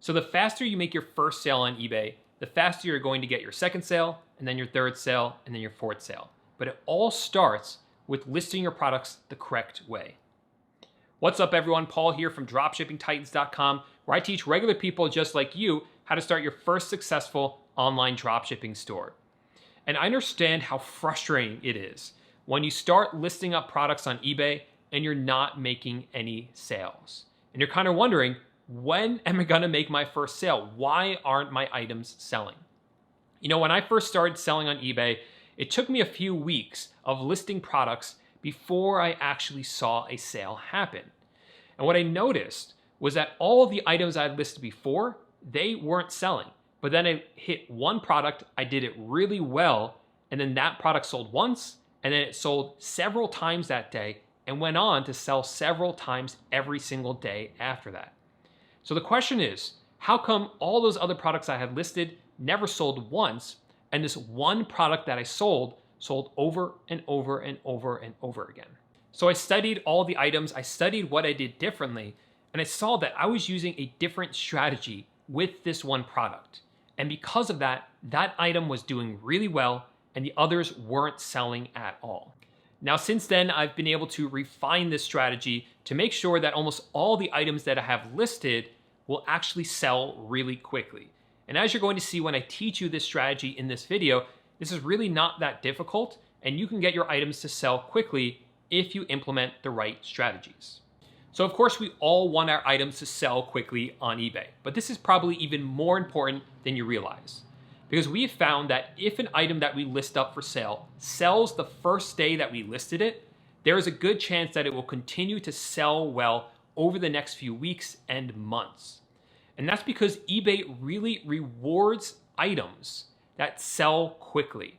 So the faster you make your first sale on eBay, the faster you're going to get your second sale, and then your third sale, and then your fourth sale. But it all starts with listing your products the correct way. What's up, everyone? Paul here from dropshippingtitans.com, where I teach regular people just like you how to start your first successful online dropshipping store. And I understand how frustrating it is when you start listing up products on eBay and you're not making any sales. And you're kind of wondering, when am I gonna make my first sale? Why aren't my items selling? You know, when I first started selling on eBay, it took me a few weeks of listing products before I actually saw a sale happen. And what I noticed was that all of the items I had listed before, they weren't selling. But then I hit one product, I did it really well, and then that product sold once, and then it sold several times that day and went on to sell several times every single day after that. So the question is, how come all those other products I had listed never sold once, and this one product that I sold over and over and over and over again? So I studied all the items, I studied what I did differently, and I saw that I was using a different strategy with this one product. And because of that, that item was doing really well and the others weren't selling at all. Now, since then, I've been able to refine this strategy to make sure that almost all the items that I have listed will actually sell really quickly. And as you're going to see when I teach you this strategy in this video, this is really not that difficult, and you can get your items to sell quickly if you implement the right strategies. So of course, we all want our items to sell quickly on eBay, but this is probably even more important than you realize. Because we have found that if an item that we list up for sale sells the first day that we listed it, there is a good chance that it will continue to sell well over the next few weeks and months. And that's because eBay really rewards items that sell quickly.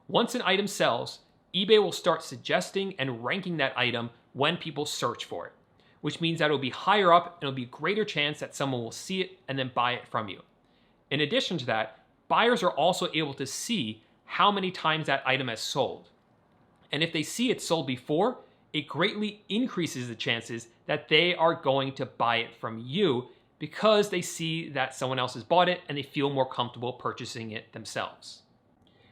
Once an item sells, eBay will start suggesting and ranking that item when people search for it, which means that it'll be higher up and it'll be a greater chance that someone will see it and then buy it from you. In addition to that, buyers are also able to see how many times that item has sold. And if they see it sold before, it greatly increases the chances that they are going to buy it from you because they see that someone else has bought it and they feel more comfortable purchasing it themselves.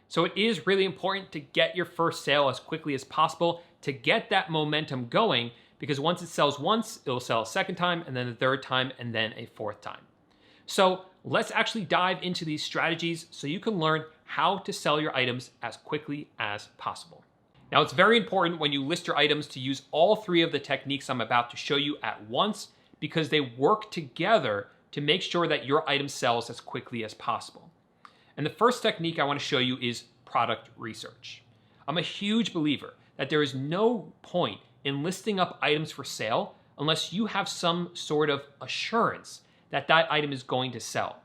So it is really important to get your first sale as quickly as possible to get that momentum going, because once it sells once, it'll sell a second time, and then a third time, and then a fourth time. So let's actually dive into these strategies so you can learn how to sell your items as quickly as possible. Now, it's very important when you list your items to use all three of the techniques I'm about to show you at once, because they work together to make sure that your item sells as quickly as possible. And the first technique I want to show you is product research. I'm a huge believer that there is no point in listing up items for sale unless you have some sort of assurance that that item is going to sell.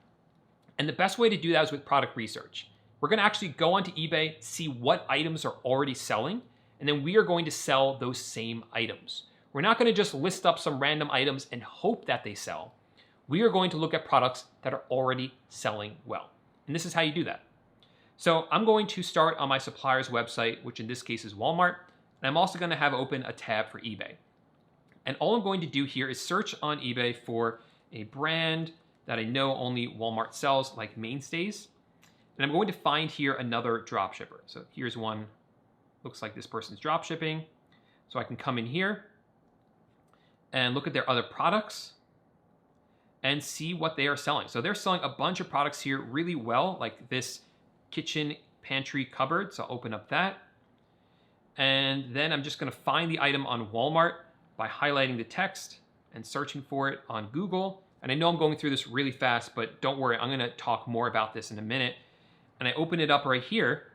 And the best way to do that is with product research. We're going to actually go onto eBay, see what items are already selling, and then we are going to sell those same items. We're not going to just list up some random items and hope that they sell. We are going to look at products that are already selling well. And this is how you do that. So I'm going to start on my supplier's website, which in this case is Walmart. And I'm also going to have open a tab for eBay. And all I'm going to do here is search on eBay for a brand that I know only Walmart sells, like Mainstays. And I'm going to find here another dropshipper. So here's one, looks like this person's dropshipping. So I can come in here and look at their other products and see what they are selling. So they're selling a bunch of products here really well, like this kitchen pantry cupboard. So I'll open up that. And then I'm just gonna find the item on Walmart by highlighting the text and searching for it on Google. And I know I'm going through this really fast, but don't worry, I'm gonna talk more about this in a minute. And I open it up right here.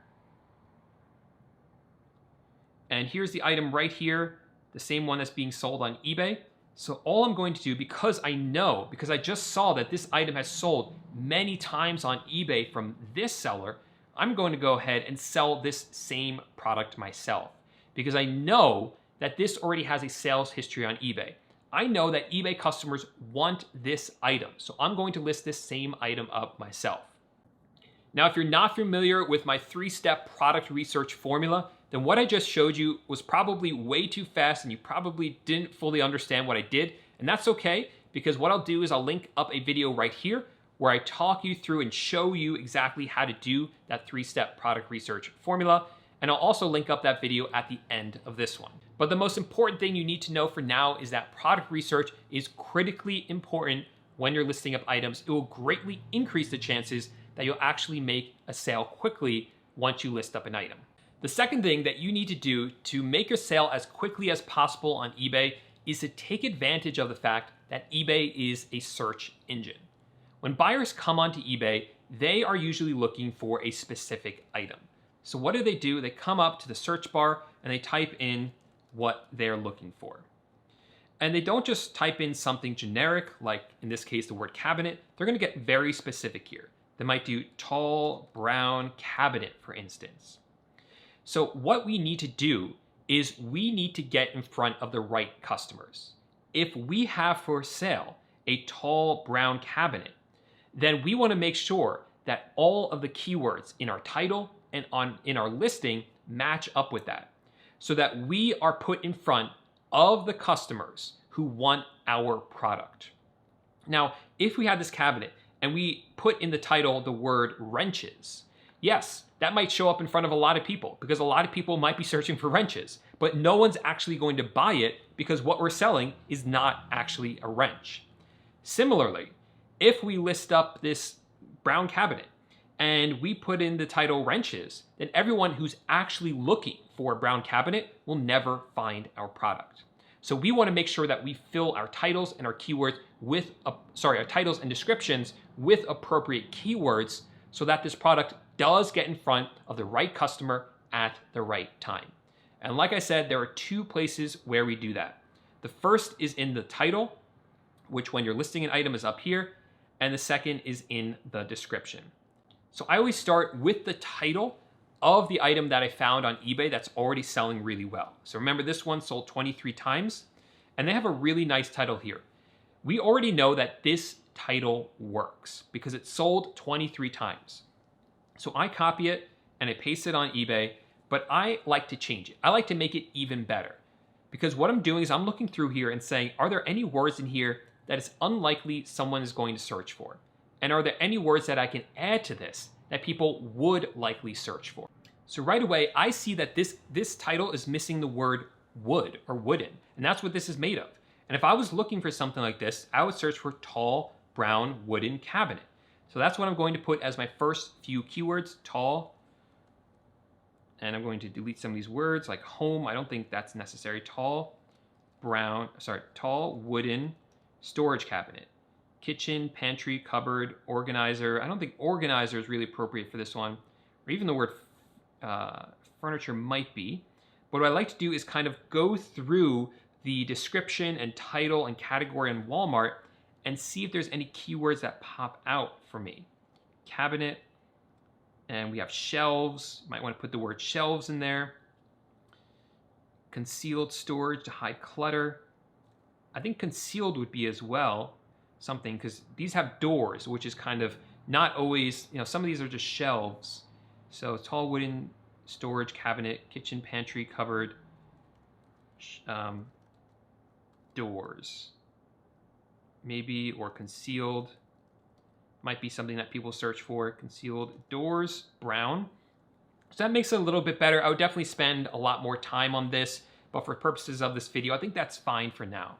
And here's the item right here, the same one that's being sold on eBay. So all I'm going to do, because I just saw that this item has sold many times on eBay from this seller, I'm going to go ahead and sell this same product myself, because I know that this already has a sales history on eBay. I know that eBay customers want this item, so I'm going to list this same item up myself. Now, if you're not familiar with my 3-step product research formula, then what I just showed you was probably way too fast and you probably didn't fully understand what I did. And that's okay, because what I'll do is I'll link up a video right here where I talk you through and show you exactly how to do that 3-step product research formula. And I'll also link up that video at the end of this one. But the most important thing you need to know for now is that product research is critically important when you're listing up items. It will greatly increase the chances that you'll actually make a sale quickly once you list up an item. The second thing that you need to do to make your sale as quickly as possible on eBay is to take advantage of the fact that eBay is a search engine. When buyers come onto eBay, they are usually looking for a specific item. So what do? They come up to the search bar and they type in what they're looking for. And they don't just type in something generic, like in this case, the word cabinet. They're gonna get very specific here. They might do tall, brown cabinet, for instance. So what we need to do is we need to get in front of the right customers. If we have for sale a tall, brown cabinet, then we wanna make sure that all of the keywords in our title and in our listing match up with that, so that we are put in front of the customers who want our product. Now, if we have this cabinet and we put in the title the word wrenches, yes, that might show up in front of a lot of people because a lot of people might be searching for wrenches, but no one's actually going to buy it because what we're selling is not actually a wrench. Similarly, if we list up this brown cabinet and we put in the title wrenches, then everyone who's actually looking for a brown cabinet will never find our product. So we want to make sure that we fill our titles and our keywords with, our titles and descriptions with appropriate keywords so that this product does get in front of the right customer at the right time. And like I said, there are 2 places where we do that. The first is in the title, which when you're listing an item is up here, and the second is in the description. So I always start with the title of the item that I found on eBay that's already selling really well. So remember, this one sold 23 times, and they have a really nice title here. We already know that this title works because it sold 23 times. So I copy it and I paste it on eBay, but I like to change it. I like to make it even better because what I'm doing is I'm looking through here and saying, are there any words in here that it's unlikely someone is going to search for? And are there any words that I can add to this that people would likely search for? So right away, I see that this title is missing the word wood or wooden, and that's what this is made of. And if I was looking for something like this, I would search for tall, brown, wooden cabinet. So that's what I'm going to put as my first few keywords, tall. And I'm going to delete some of these words like home. I don't think that's necessary. Tall, tall, wooden, storage cabinet. Kitchen, pantry, cupboard, organizer. I don't think organizer is really appropriate for this one, or even the word furniture might be. But what I like to do is kind of go through the description and title and category in Walmart and see if there's any keywords that pop out for me. Cabinet, and we have shelves. Might want to put the word shelves in there. Concealed storage to hide clutter. I think concealed would be as well something, because these have doors, which is kind of not always, some of these are just shelves. So tall wooden storage cabinet, kitchen, pantry, cupboard, doors. Maybe, or concealed might be something that people search for. Concealed doors, brown. So that makes it a little bit better. I would definitely spend a lot more time on this, but for purposes of this video, I think that's fine for now.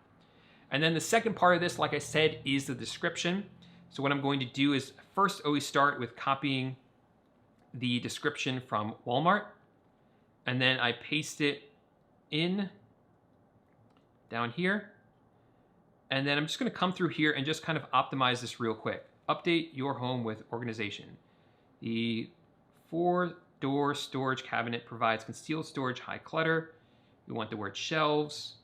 And then the second part of this, like I said, is the description. So what I'm going to do is first always start with copying the description from Walmart, and then I paste it in down here. And then I'm just going to come through here and just kind of optimize this real quick. Update your home with organization. The 4-door storage cabinet provides concealed storage, high clutter. You want the word shelves.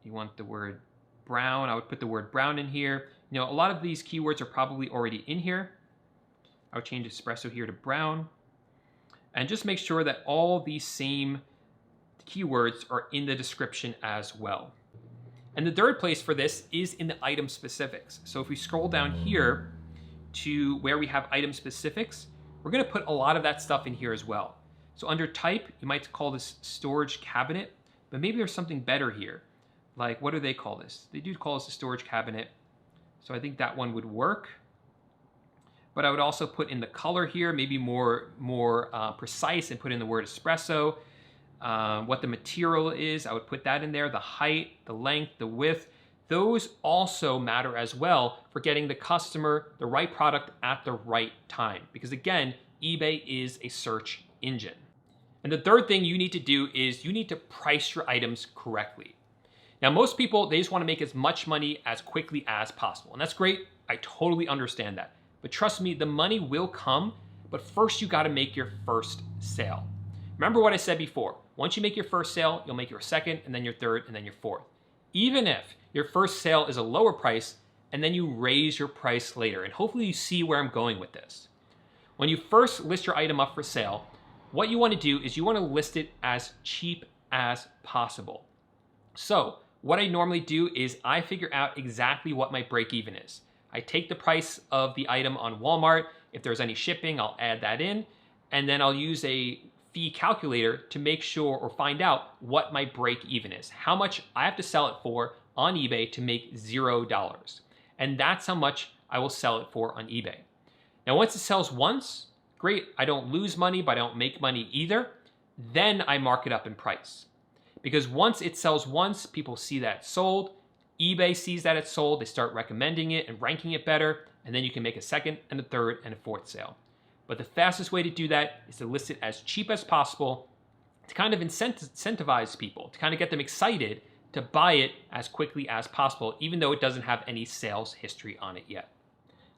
You want the word brown. I would put the word brown in here. A lot of these keywords are probably already in here. I would change espresso here to brown. And just make sure that all these same keywords are in the description as well. And the third place for this is in the item specifics. So if we scroll down here to where we have item specifics, we're going to put a lot of that stuff in here as well. So under type, you might call this storage cabinet, but maybe there's something better here. Like, what do they call this? They do call this a storage cabinet. So I think that one would work. But I would also put in the color here, maybe more precise, and put in the word espresso. What the material is, I would put that in there. The height, the length, the width. Those also matter as well for getting the customer the right product at the right time. Because again, eBay is a search engine. And the third thing you need to do is you need to price your items correctly. Now, most people, they just want to make as much money as quickly as possible. And that's great. I totally understand that. But trust me, the money will come, but first you got to make your first sale. Remember what I said before. Once you make your first sale, you'll make your second, and then your third, and then your fourth. Even if your first sale is a lower price, and then you raise your price later. And hopefully you see where I'm going with this. When you first list your item up for sale, what you want to do is you want to list it as cheap as possible. So what I normally do is I figure out exactly what my break even is. I take the price of the item on Walmart. If there's any shipping, I'll add that in. And then I'll use a fee calculator to make sure or find out what my break even is. How much I have to sell it for on eBay to make $0. And that's how much I will sell it for on eBay. Now, once it sells once, great. I don't lose money, but I don't make money either. Then I mark it up in price. Because once it sells once, people see that it's sold. eBay sees that it's sold. They start recommending it and ranking it better. And then you can make a second and a third and a fourth sale. But the fastest way to do that is to list it as cheap as possible to kind of incentivize people, to kind of get them excited to buy it as quickly as possible, even though it doesn't have any sales history on it yet.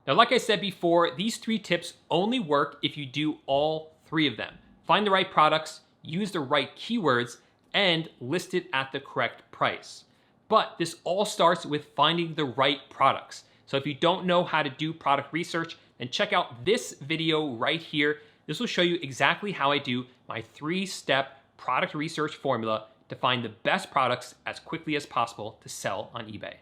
Now, like I said before, these 3 tips only work if you do all 3 of them. Find the right products, use the right keywords, and list it at the correct price. But this all starts with finding the right products. So if you don't know how to do product research, then check out this video right here. This will show you exactly how I do my 3-step product research formula to find the best products as quickly as possible to sell on eBay.